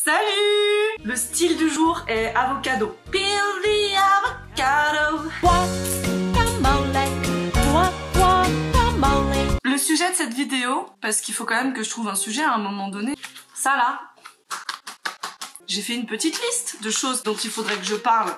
Salut! Le style du jour est avocado. Peel the avocado. Le sujet de cette vidéo, parce qu'il faut quand même que je trouve un sujet à un moment donné, ça là. J'ai fait une petite liste de choses dont il faudrait que je parle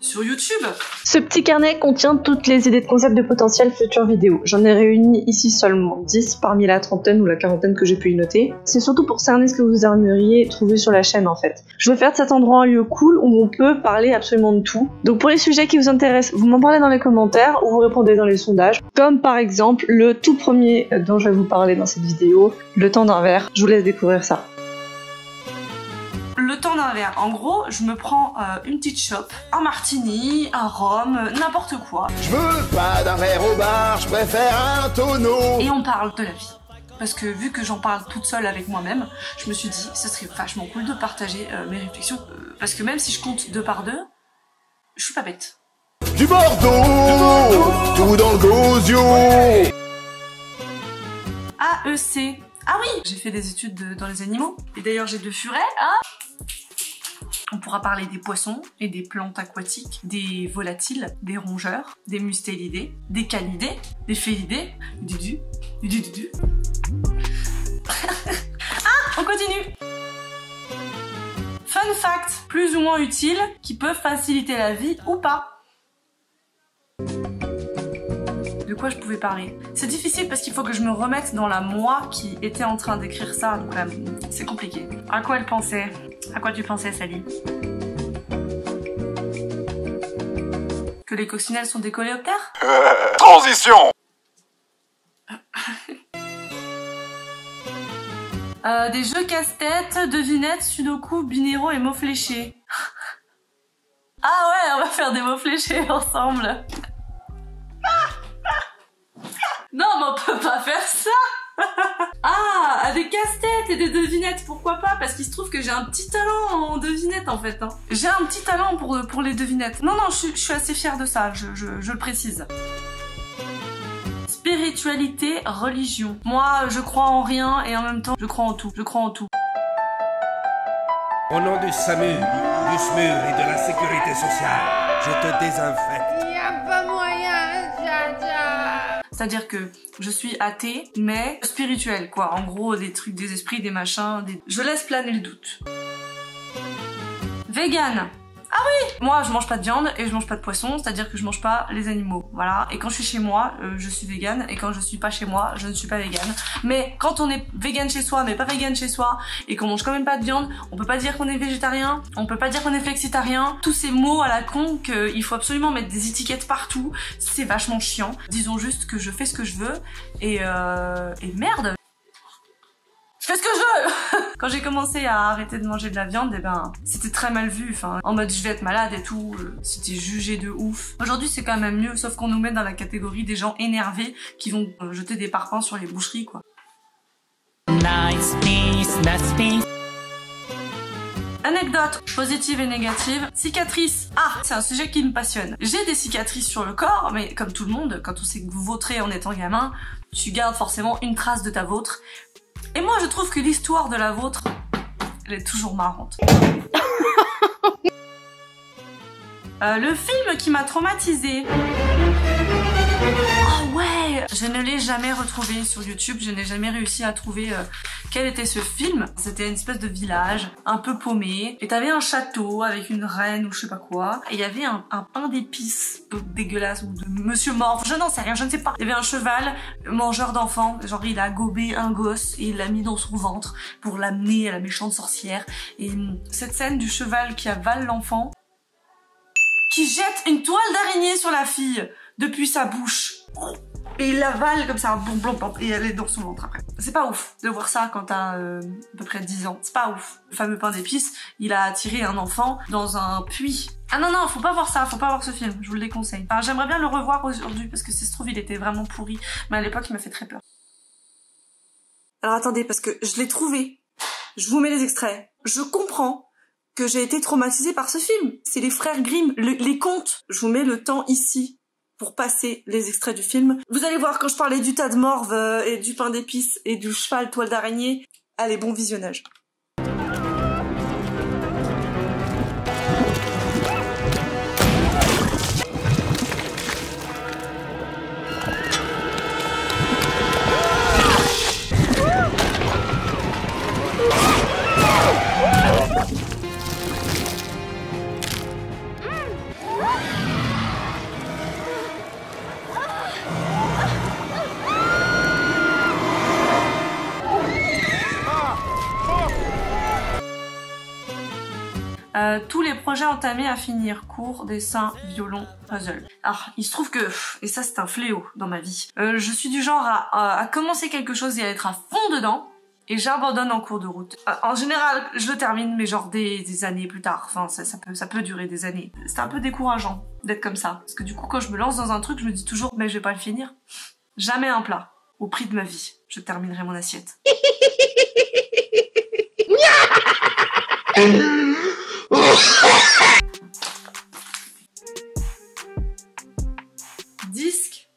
sur YouTube. Ce petit carnet contient toutes les idées de concepts de potentielles futures vidéos. J'en ai réuni ici seulement 10 parmi la trentaine ou la quarantaine que j'ai pu y noter. C'est surtout pour cerner ce que vous aimeriez trouver sur la chaîne en fait. Je veux faire de cet endroit un lieu cool où on peut parler absolument de tout. Donc pour les sujets qui vous intéressent, vous m'en parlez dans les commentaires ou vous répondez dans les sondages. Comme par exemple le tout premier dont je vais vous parler dans cette vidéo, le temps d'un verre. Je vous laisse découvrir ça. Le temps d'un verre. En gros, je me prends une petite chope, un martini, un rhum, n'importe quoi. Je veux pas d'un verre au bar, je préfère un tonneau. Et on parle de la vie. Parce que vu que j'en parle toute seule avec moi-même, je me suis dit, ce serait vachement cool de partager mes réflexions. Parce que même si je compte 2 par 2, je suis pas bête. Du Bordeaux, tout dans le gosio. AEC. Ah oui, j'ai fait des études dans les animaux. Et d'ailleurs, j'ai 2 furets, hein. On pourra parler des poissons et des plantes aquatiques, des volatiles, des rongeurs, des mustélidés, des canidés, des félidés, du. Ah, on continue. Fun fact, plus ou moins utile, qui peuvent faciliter la vie ou pas. De quoi je pouvais parler. C'est difficile parce qu'il faut que je me remette dans la moi qui était en train d'écrire ça, donc c'est compliqué. À quoi elle pensait? À quoi tu pensais, Sally? Que les coccinelles sont des coléoptères? Transition. Des jeux casse-tête, devinettes, sudoku, binero et mots fléchés. Ah ouais, on va faire des mots fléchés ensemble. Non, mais on peut pas faire ça. Ah, des casse-têtes et des devinettes, pourquoi pas? Parce qu'il se trouve que j'ai un petit talent en devinettes en fait. Hein. J'ai un petit talent pour les devinettes. Non, je suis assez fière de ça, je le précise. Spiritualité, religion. Moi, je crois en rien et en même temps, je crois en tout. Je crois en tout. Au nom du SAMU, du SMUR et de la sécurité sociale, je te désinfecte. Y a pas moyen, Jaja. C'est-à-dire que je suis athée, mais spirituelle, quoi. En gros, des trucs, des esprits, des machins, Je laisse planer le doute. Vegan. Ah oui! Moi, je mange pas de viande et je mange pas de poisson, c'est-à-dire que je mange pas les animaux. Voilà. Et quand je suis chez moi, je suis vegan. Et quand je suis pas chez moi, je ne suis pas vegan. Mais quand on est vegan chez soi, mais pas vegan chez soi, et qu'on mange quand même pas de viande, on peut pas dire qu'on est végétarien, on peut pas dire qu'on est flexitarien. Tous ces mots à la con qu'il faut absolument mettre des étiquettes partout, c'est vachement chiant. Disons juste que je fais ce que je veux et merde! Je fais ce que je veux. Quand j'ai commencé à arrêter de manger de la viande, eh ben, c'était très mal vu, enfin, en mode je vais être malade et tout, c'était jugé de ouf. Aujourd'hui, c'est quand même mieux, sauf qu'on nous met dans la catégorie des gens énervés qui vont jeter des parpaings sur les boucheries, quoi. Anecdote positive et négative. Cicatrices. Ah, c'est un sujet qui me passionne. J'ai des cicatrices sur le corps, mais comme tout le monde, quand on s'est vautré en étant gamin, tu gardes forcément une trace de ta vôtre. Et moi, je trouve que l'histoire de la vôtre, elle est toujours marrante. Le film qui m'a traumatisée. Oh ouais! Je ne l'ai jamais retrouvé sur YouTube, je n'ai jamais réussi à trouver quel était ce film. C'était une espèce de village, un peu paumé, et t'avais un château avec une reine ou je sais pas quoi, et il y avait un pain d'épices dégueulasse, ou de Monsieur Mort, je n'en sais rien, je ne sais pas. Il y avait un cheval, mangeur d'enfants, genre il a gobé un gosse, et il l'a mis dans son ventre pour l'amener à la méchante sorcière. Et cette scène du cheval qui avale l'enfant, qui jette une toile d'araignée sur la fille depuis sa bouche. Et il l'avale comme ça, et elle est dans son ventre après. C'est pas ouf de voir ça quand t'as à peu près 10 ans. C'est pas ouf. Le fameux pain d'épices, il a attiré un enfant dans un puits. Ah non, faut pas voir ça, faut pas voir ce film, je vous le déconseille. Enfin, j'aimerais bien le revoir aujourd'hui parce que si ça se trouve, il était vraiment pourri. Mais à l'époque, il m'a fait très peur. Alors attendez, parce que je l'ai trouvé. Je vous mets les extraits. Je comprends que j'ai été traumatisée par ce film. C'est les frères Grimm, les contes. Je vous mets le temps ici pour passer les extraits du film. Vous allez voir, quand je parlais du tas de morve et du pain d'épices et du cheval toile d'araignée, allez, bon visionnage. tous les projets entamés à finir, cours, dessin, violon, puzzle. Alors, il se trouve que, et ça c'est un fléau dans ma vie, je suis du genre à commencer quelque chose et à être à fond dedans, et j'abandonne en cours de route. En général, je le termine, mais genre des années plus tard. Enfin, ça peut durer des années. C'est un peu décourageant d'être comme ça. Parce que du coup, quand je me lance dans un truc, je me dis toujours, mais je vais pas le finir. Jamais un plat. Au prix de ma vie, je terminerai mon assiette. Disque.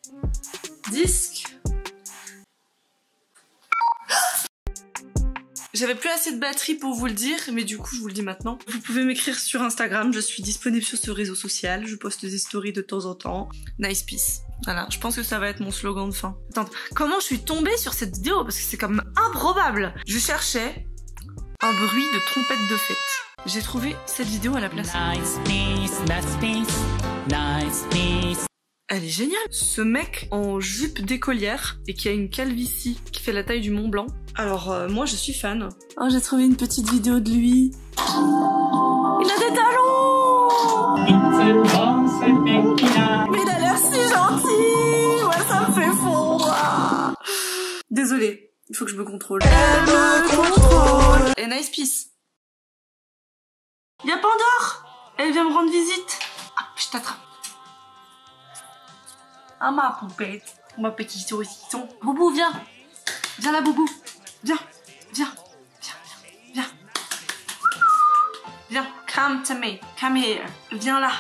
J'avais plus assez de batterie pour vous le dire, mais du coup je vous le dis maintenant. Vous pouvez m'écrire sur Instagram, je suis disponible sur ce réseau social, je poste des stories de temps en temps. Nice peace. Voilà, je pense que ça va être mon slogan de fin. Attends, comment je suis tombée sur cette vidéo? Parce que c'est comme improbable. Je cherchais un bruit de trompette de fête. J'ai trouvé cette vidéo à la place. Nice piece, nice piece, nice piece. Elle est géniale. Ce mec en jupe d'écolière et qui a une calvitie qui fait la taille du Mont Blanc. Alors moi je suis fan. Oh, j'ai trouvé une petite vidéo de lui. Il a des talons. Mais il a l'air si gentil. Ouais, ça me fait fondre. Désolée, il faut que je me contrôle. Elle me contrôle. Et nice peace. Y'a Pandore. Elle vient me rendre visite. Ah, je t'attrape. Ah, ma poupette, ma petite saucisson. Boubou, viens. Viens là, Boubou. Viens. Viens. Come to me. Come here. Viens là.